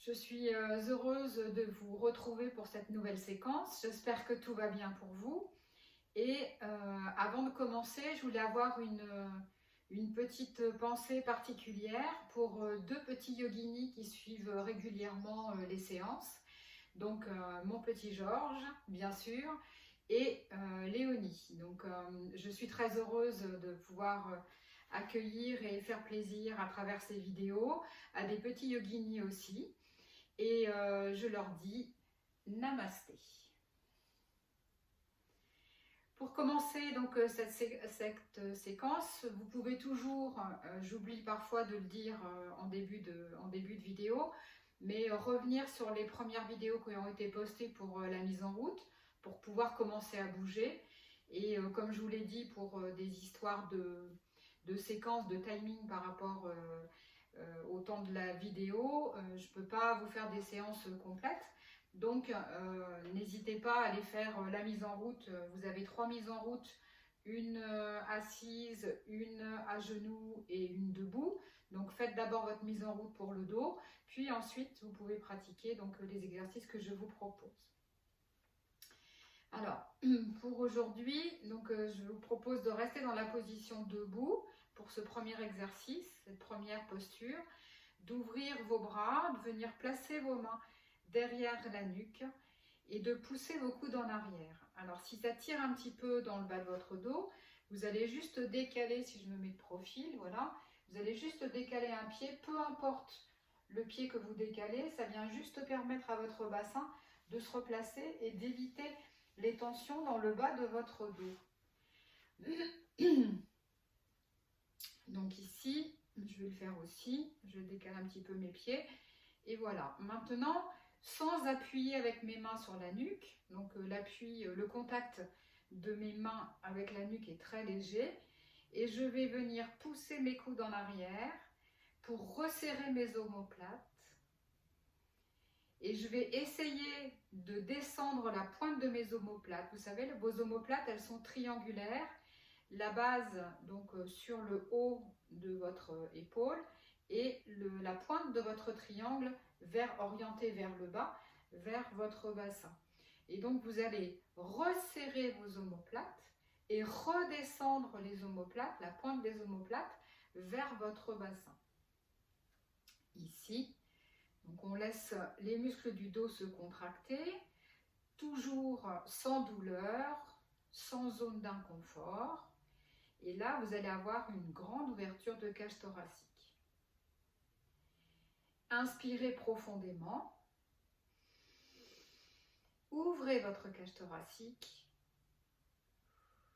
Je suis heureuse de vous retrouver pour cette nouvelle séquence. J'espère que tout va bien pour vous. Et avant de commencer, je voulais avoir une petite pensée particulière pour deux petits yoginis qui suivent régulièrement les séances. Donc mon petit Georges, bien sûr, et Léonie. Donc je suis très heureuse de pouvoir accueillir et faire plaisir à travers ces vidéos à des petits yoginis aussi. Et je leur dis Namasté. Pour commencer donc cette séquence, vous pouvez toujours, j'oublie parfois de le dire en début de vidéo, mais revenir sur les premières vidéos qui ont été postées pour la mise en route, pour pouvoir commencer à bouger. Et comme je vous l'ai dit, pour des histoires de séquences, de timing par rapport au temps de la vidéo, je ne peux pas vous faire des séances complètes. Donc, n'hésitez pas à aller faire la mise en route. Vous avez 3 mises en route, une assise, une à genoux et une debout. Donc, faites d'abord votre mise en route pour le dos, puis ensuite, vous pouvez pratiquer donc, les exercices que je vous propose. Alors, pour aujourd'hui, donc, je vous propose de rester dans la position debout pour ce premier exercice, cette première posture, d'ouvrir vos bras, de venir placer vos mains derrière la nuque et de pousser vos coudes en arrière. Alors si ça tire un petit peu dans le bas de votre dos, vous allez juste décaler, si je me mets de profil, voilà, vous allez juste décaler un pied, peu importe le pied que vous décalez, ça vient juste permettre à votre bassin de se replacer et d'éviter les tensions dans le bas de votre dos. Donc ici, je vais le faire aussi, je décale un petit peu mes pieds et voilà. Maintenant, sans appuyer avec mes mains sur la nuque, donc l'appui, le contact de mes mains avec la nuque est très léger et je vais venir pousser mes coudes en arrière pour resserrer mes omoplates et je vais essayer de descendre la pointe de mes omoplates. Vous savez, vos omoplates, elles sont triangulaires, la base donc sur le haut de votre épaule et la pointe de votre triangle orientée vers le bas, vers votre bassin. Et donc vous allez resserrer vos omoplates et redescendre les omoplates, la pointe des omoplates, vers votre bassin. Ici, donc on laisse les muscles du dos se contracter, toujours sans douleur, sans zone d'inconfort. Et là, vous allez avoir une grande ouverture de cage thoracique. Inspirez profondément. Ouvrez votre cage thoracique.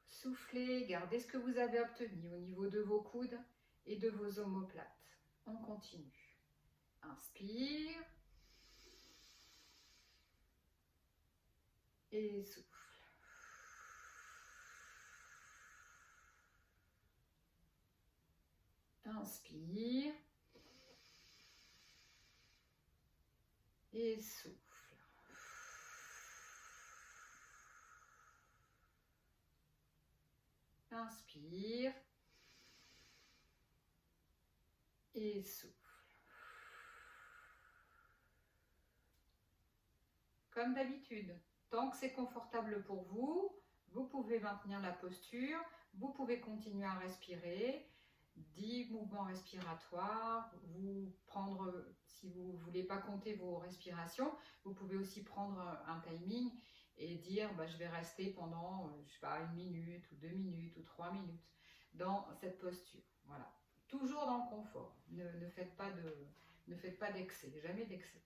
Soufflez, gardez ce que vous avez obtenu au niveau de vos coudes et de vos omoplates. On continue. Inspire. Et souffle. Inspire. Et souffle. Inspire. Et souffle. Comme d'habitude, tant que c'est confortable pour vous, vous pouvez maintenir la posture, vous pouvez continuer à respirer. 10 mouvements respiratoires, vous prendre, si vous ne voulez pas compter vos respirations, vous pouvez aussi prendre un timing et dire je vais rester pendant, je sais pas, 1 minute ou 2 minutes ou 3 minutes dans cette posture. Voilà. Toujours dans le confort. Ne faites pas d'excès, jamais d'excès.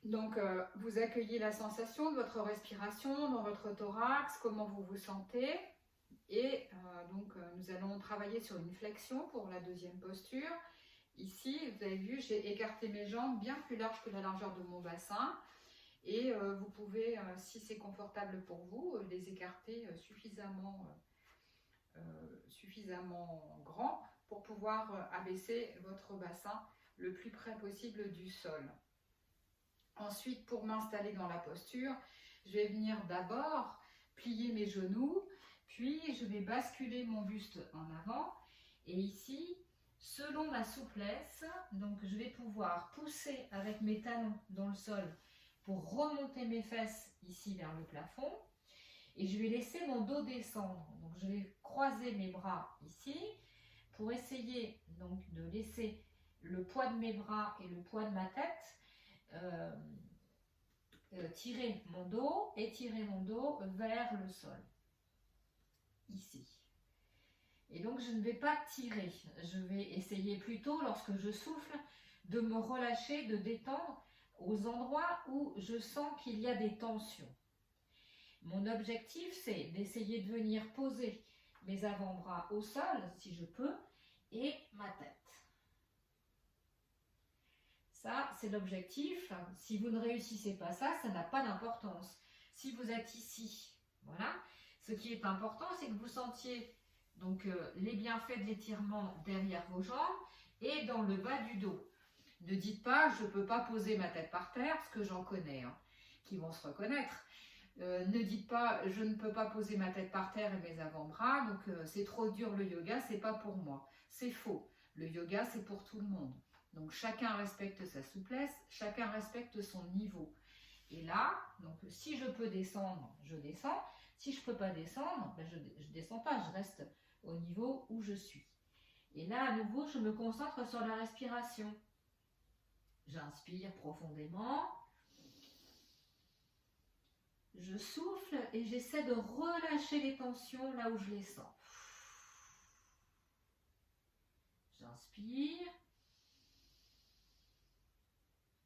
Donc, vous accueillez la sensation de votre respiration dans votre thorax, comment vous vous sentez. Et donc, nous allons travailler sur une flexion pour la deuxième posture. Ici, vous avez vu, j'ai écarté mes jambes bien plus larges que la largeur de mon bassin. Et vous pouvez, si c'est confortable pour vous, les écarter suffisamment grand pour pouvoir abaisser votre bassin le plus près possible du sol. Ensuite, pour m'installer dans la posture, je vais venir d'abord plier mes genoux, puis je vais basculer mon buste en avant. Et ici, selon ma souplesse, donc je vais pouvoir pousser avec mes talons dans le sol pour remonter mes fesses ici vers le plafond. Et je vais laisser mon dos descendre. Donc je vais croiser mes bras ici pour essayer donc de laisser le poids de mes bras et le poids de ma tête tirer mon dos et tirer mon dos vers le sol. Ici. Et donc je ne vais pas tirer. Je vais essayer plutôt, lorsque je souffle, de me relâcher, de détendre aux endroits où je sens qu'il y a des tensions. Mon objectif, c'est d'essayer de venir poser mes avant-bras au sol, si je peux, et ma tête. Ça, c'est l'objectif. Si vous ne réussissez pas ça, ça n'a pas d'importance. Si vous êtes ici, voilà. Ce qui est important, c'est que vous sentiez donc les bienfaits de l'étirement derrière vos jambes et dans le bas du dos. Ne dites pas, je ne peux pas poser ma tête par terre, parce que j'en connais, qui vont se reconnaître. Ne dites pas, je ne peux pas poser ma tête par terre et mes avant-bras, donc c'est trop dur le yoga, c'est pas pour moi. C'est faux. Le yoga, c'est pour tout le monde. Donc chacun respecte sa souplesse, chacun respecte son niveau. Et là, donc si je peux descendre, je descends. Si je ne peux pas descendre, ben je ne descends pas, je reste au niveau où je suis. Et là, à nouveau, je me concentre sur la respiration. J'inspire profondément. Je souffle et j'essaie de relâcher les tensions là où je les sens. J'inspire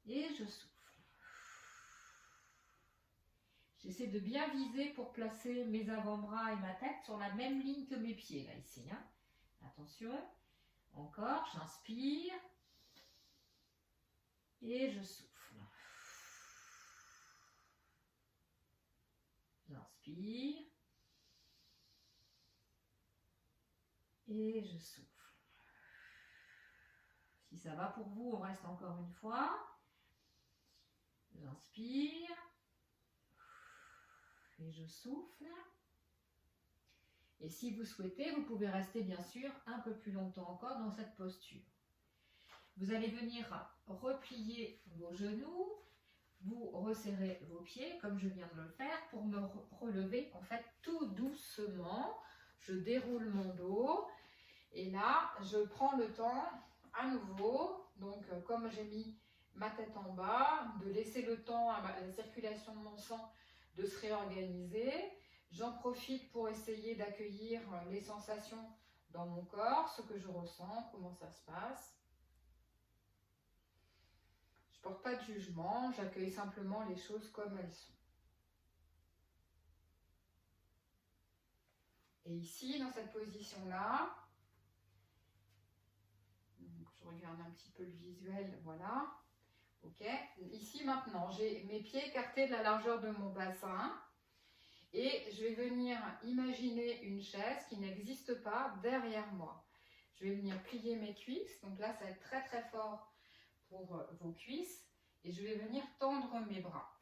et je souffle. J'essaie de bien viser pour placer mes avant-bras et ma tête sur la même ligne que mes pieds, là, ici. Attention. Encore, j'inspire et je souffle. J'inspire et je souffle. Si ça va pour vous, on reste encore une fois. J'inspire et je souffle. Et si vous souhaitez, vous pouvez rester bien sûr un peu plus longtemps encore dans cette posture. Vous allez venir replier vos genoux, vous resserrez vos pieds comme je viens de le faire pour me relever en fait tout doucement. Je déroule mon dos et là je prends le temps à nouveau, donc comme j'ai mis ma tête en bas, de laisser le temps à la circulation de mon sang de se réorganiser. J'en profite pour essayer d'accueillir les sensations dans mon corps, ce que je ressens, comment ça se passe. Je ne porte pas de jugement, j'accueille simplement les choses comme elles sont. Et ici, dans cette position-là, je regarde un petit peu le visuel, voilà. Ok. Ici maintenant, j'ai mes pieds écartés de la largeur de mon bassin. Et je vais venir imaginer une chaise qui n'existe pas derrière moi. Je vais venir plier mes cuisses. Donc là, ça va être très très fort pour vos cuisses. Et je vais venir tendre mes bras.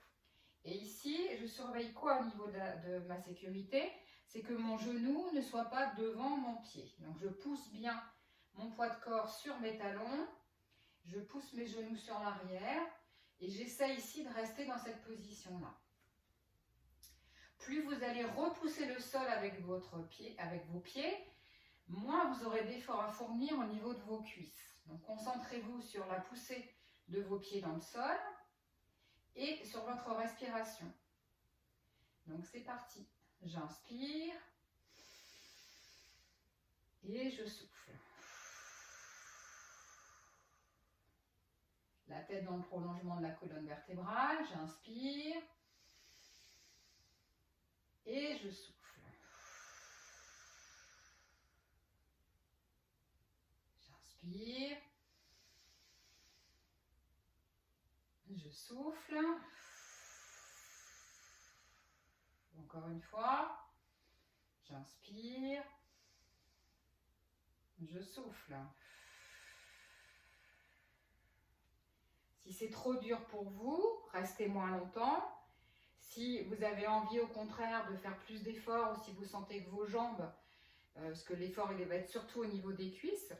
Et ici, je surveille quoi au niveau de ma sécurité? C'est que mon genou ne soit pas devant mon pied. Donc je pousse bien mon poids de corps sur mes talons. Je pousse mes genoux sur l'arrière. Et j'essaie ici de rester dans cette position-là. Plus vous allez repousser le sol avec vos pieds, moins vous aurez d'efforts à fournir au niveau de vos cuisses. Donc concentrez-vous sur la poussée de vos pieds dans le sol et sur votre respiration. Donc c'est parti. J'inspire et je souffle. La tête dans le prolongement de la colonne vertébrale. J'inspire. Et je souffle. J'inspire. Je souffle. Encore une fois. J'inspire. Je souffle. Si c'est trop dur pour vous, restez moins longtemps. Si vous avez envie au contraire de faire plus d'efforts ou si vous sentez que vos jambes, parce que l'effort il va être surtout au niveau des cuisses,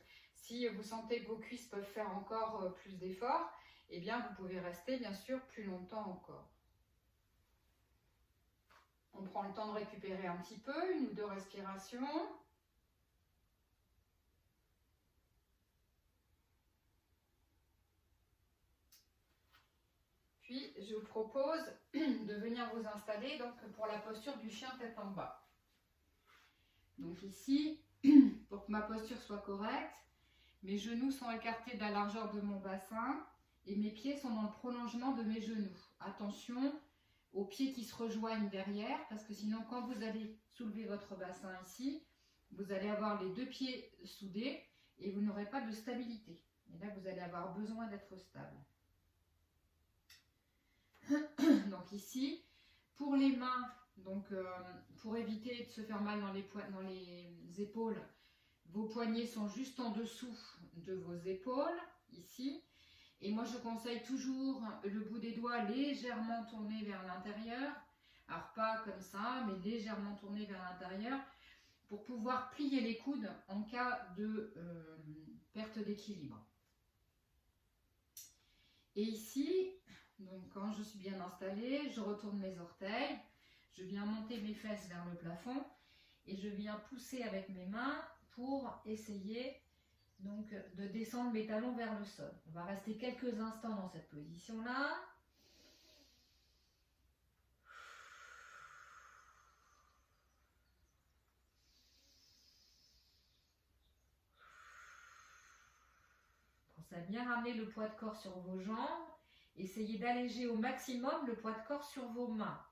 Si vous sentez que vos cuisses peuvent faire encore plus d'efforts, eh bien vous pouvez rester bien sûr plus longtemps encore. On prend le temps de récupérer un petit peu, 1 ou 2 respirations. Puis je vous propose de venir vous installer donc, pour la posture du chien tête en bas. Donc ici, pour que ma posture soit correcte, mes genoux sont écartés de la largeur de mon bassin et mes pieds sont dans le prolongement de mes genoux. Attention aux pieds qui se rejoignent derrière, parce que sinon quand vous allez soulever votre bassin ici, vous allez avoir les 2 pieds soudés et vous n'aurez pas de stabilité. Et là, vous allez avoir besoin d'être stable. Donc ici, pour les mains, donc, pour éviter de se faire mal dans les épaules, vos poignets sont juste en dessous de vos épaules, ici. Et moi, je conseille toujours le bout des doigts légèrement tourné vers l'intérieur. Alors, pas comme ça, mais légèrement tourné vers l'intérieur pour pouvoir plier les coudes en cas de perte d'équilibre. Et ici, donc quand je suis bien installée, je retourne mes orteils, je viens monter mes fesses vers le plafond et je viens pousser avec mes mains pour essayer donc de descendre mes talons vers le sol. On va rester quelques instants dans cette position-là. Pensez à bien ramener le poids de corps sur vos jambes. Essayez d'alléger au maximum le poids de corps sur vos mains.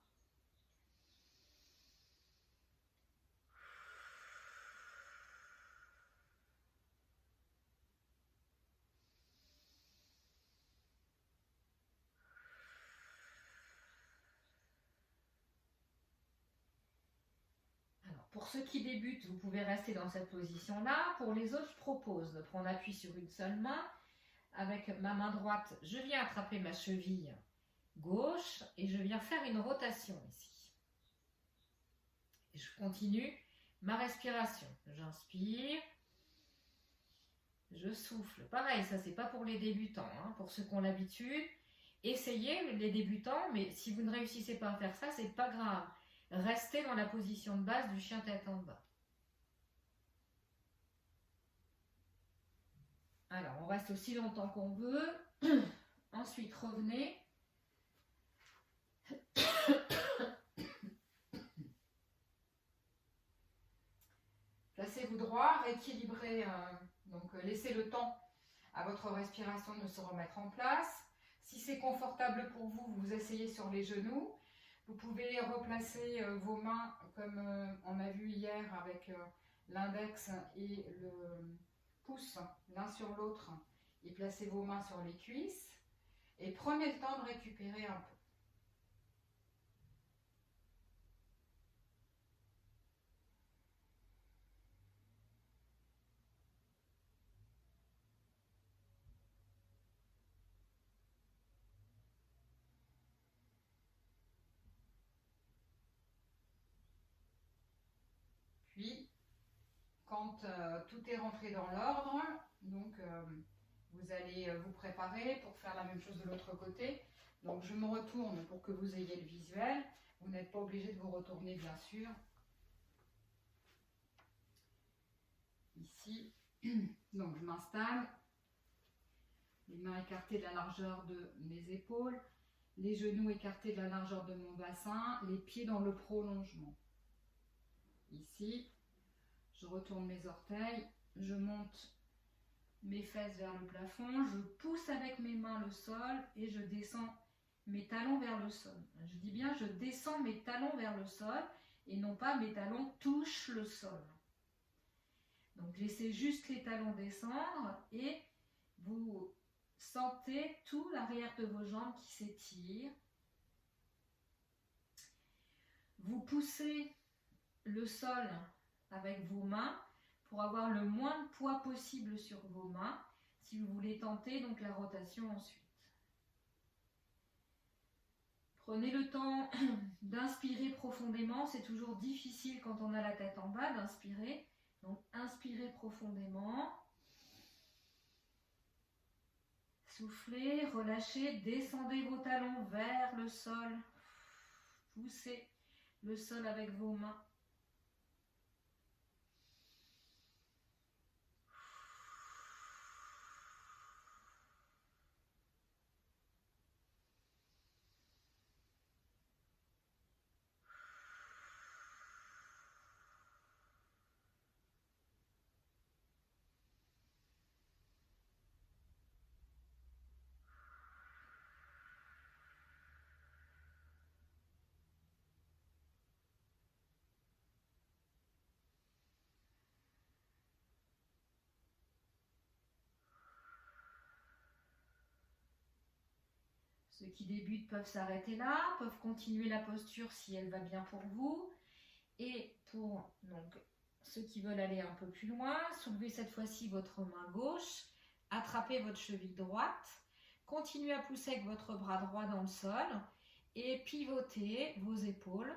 Pour ceux qui débutent, vous pouvez rester dans cette position-là. Pour les autres, je propose de prendre appui sur une seule main. Avec ma main droite, je viens attraper ma cheville gauche et je viens faire une rotation ici. Et je continue ma respiration. J'inspire, je souffle. Pareil, ça c'est pas pour les débutants, hein. Pour ceux qui ont l'habitude, essayez les débutants, mais si vous ne réussissez pas à faire ça, c'est pas grave. Restez dans la position de base du chien tête en bas. Alors, on reste aussi longtemps qu'on veut. Ensuite, revenez. Placez-vous droit, rééquilibrez, donc laissez le temps à votre respiration de se remettre en place. Si c'est confortable pour vous, vous essayez sur les genoux. Vous pouvez replacer vos mains comme on a vu hier avec l'index et le pouce l'un sur l'autre et placez vos mains sur les cuisses et prenez le temps de récupérer un peu. Puis, quand tout est rentré dans l'ordre, donc vous allez vous préparer pour faire la même chose de l'autre côté. Donc je me retourne pour que vous ayez le visuel. Vous n'êtes pas obligé de vous retourner bien sûr. Ici, donc je m'installe. Les mains écartées de la largeur de mes épaules. Les genoux écartés de la largeur de mon bassin. Les pieds dans le prolongement. Ici, je retourne mes orteils. Je monte mes fesses vers le plafond, je pousse avec mes mains le sol et je descends mes talons vers le sol. Je dis bien je descends mes talons vers le sol et non pas mes talons touchent le sol. Donc laissez juste les talons descendre et vous sentez tout l'arrière de vos jambes qui s'étire. Vous poussez le sol avec vos mains pour avoir le moins de poids possible sur vos mains, si vous voulez tenter donc la rotation ensuite. Prenez le temps d'inspirer profondément, c'est toujours difficile quand on a la tête en bas d'inspirer. Donc inspirez profondément. Soufflez, relâchez, descendez vos talons vers le sol. Poussez le sol avec vos mains. Ceux qui débutent peuvent s'arrêter là, peuvent continuer la posture si elle va bien pour vous. Et pour donc, ceux qui veulent aller un peu plus loin, soulevez cette fois-ci votre main gauche, attrapez votre cheville droite, continuez à pousser avec votre bras droit dans le sol et pivotez vos épaules.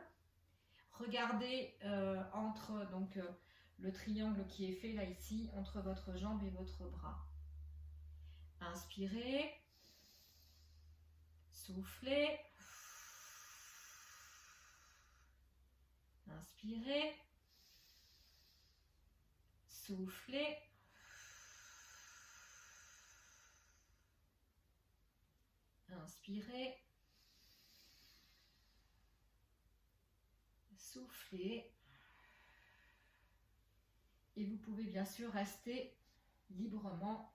Regardez entre le triangle qui est fait là ici, entre votre jambe et votre bras. Inspirez. Soufflez. Inspirez. Soufflez. Inspirez. Soufflez. Et vous pouvez bien sûr rester librement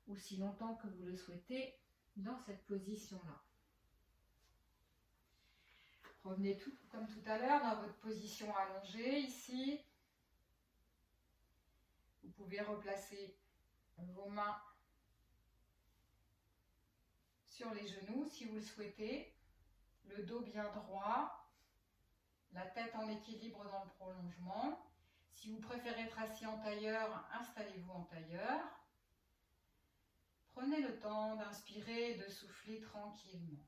aussi longtemps que vous le souhaitez dans cette position-là. Revenez tout comme tout à l'heure dans votre position allongée ici. Vous pouvez replacer vos mains sur les genoux si vous le souhaitez. Le dos bien droit, la tête en équilibre dans le prolongement. Si vous préférez être assis en tailleur, installez-vous en tailleur. Prenez le temps d'inspirer et de souffler tranquillement.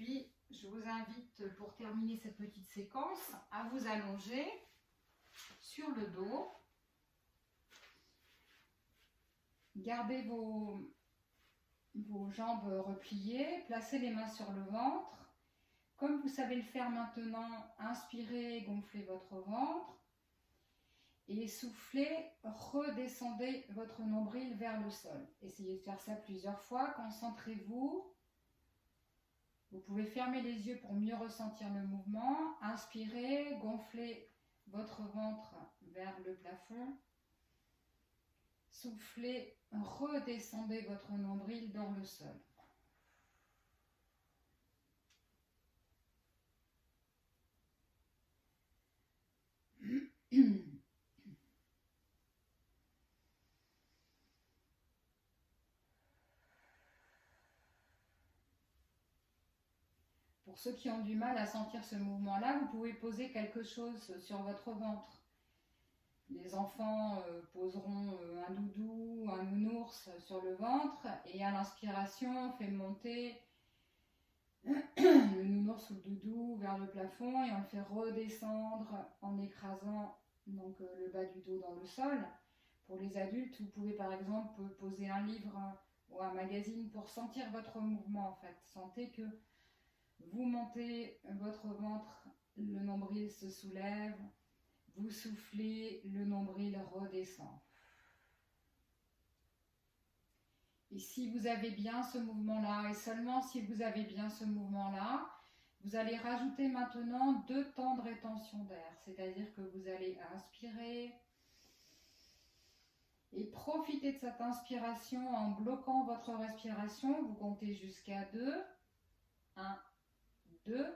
Puis, je vous invite, pour terminer cette petite séquence, à vous allonger sur le dos. Gardez vos jambes repliées, placez les mains sur le ventre. Comme vous savez le faire maintenant, inspirez, gonflez votre ventre. Et soufflez, redescendez votre nombril vers le sol. Essayez de faire ça plusieurs fois, concentrez-vous. Vous pouvez fermer les yeux pour mieux ressentir le mouvement. Inspirez, gonflez votre ventre vers le plafond. Soufflez, redescendez votre nombril dans le sol. Pour ceux qui ont du mal à sentir ce mouvement-là, vous pouvez poser quelque chose sur votre ventre. Les enfants poseront un doudou, un nounours sur le ventre et à l'inspiration, on fait monter le nounours ou le doudou vers le plafond et on le fait redescendre en écrasant donc, le bas du dos dans le sol. Pour les adultes, vous pouvez par exemple poser un livre ou un magazine pour sentir votre mouvement en fait. Sentez que vous montez votre ventre, le nombril se soulève, vous soufflez, le nombril redescend. Et si vous avez bien ce mouvement-là, et seulement si vous avez bien ce mouvement-là, vous allez rajouter maintenant 2 temps de rétention d'air. C'est-à-dire que vous allez inspirer et profiter de cette inspiration en bloquant votre respiration. Vous comptez jusqu'à 2. 1, 2.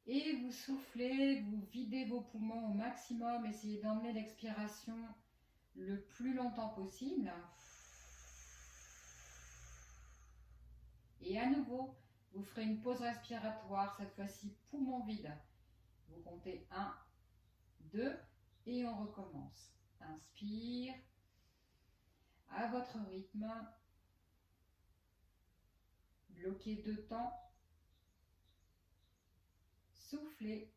Et vous soufflez, vous videz vos poumons au maximum. Essayez d'emmener l'expiration le plus longtemps possible. Et à nouveau, Vous ferez une pause respiratoire, cette fois-ci poumon vide. Vous comptez 1, 2 et on recommence. Inspire à votre rythme. Bloquez 2 temps. Soufflez.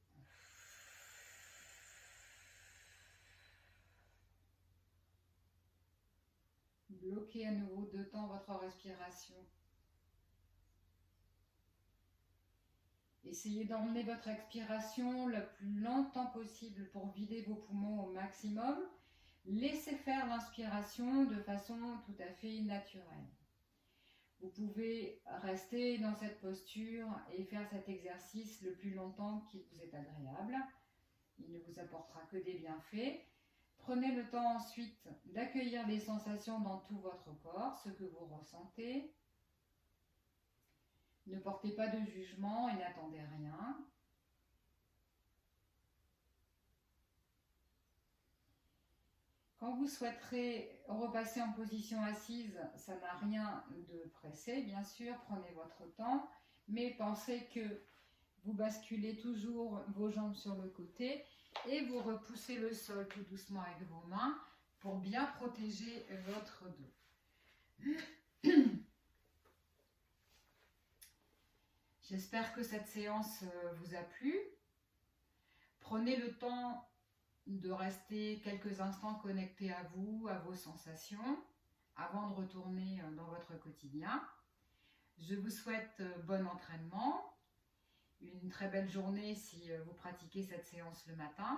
Bloquez à nouveau 2 temps votre respiration. Essayez d'emmener votre expiration le plus longtemps possible pour vider vos poumons au maximum. Laissez faire l'inspiration de façon tout à fait naturelle. Vous pouvez rester dans cette posture et faire cet exercice le plus longtemps qu'il vous est agréable. Il ne vous apportera que des bienfaits. Prenez le temps ensuite d'accueillir les sensations dans tout votre corps, ce que vous ressentez. Ne portez pas de jugement et n'attendez rien. Quand vous souhaiterez repasser en position assise, ça n'a rien de pressé, bien sûr, prenez votre temps, mais pensez que vous basculez toujours vos jambes sur le côté et vous repoussez le sol tout doucement avec vos mains pour bien protéger votre dos. J'espère que cette séance vous a plu. Prenez le temps de rester quelques instants connecté à vous, à vos sensations, avant de retourner dans votre quotidien. Je vous souhaite bon entraînement, une très belle journée si vous pratiquez cette séance le matin.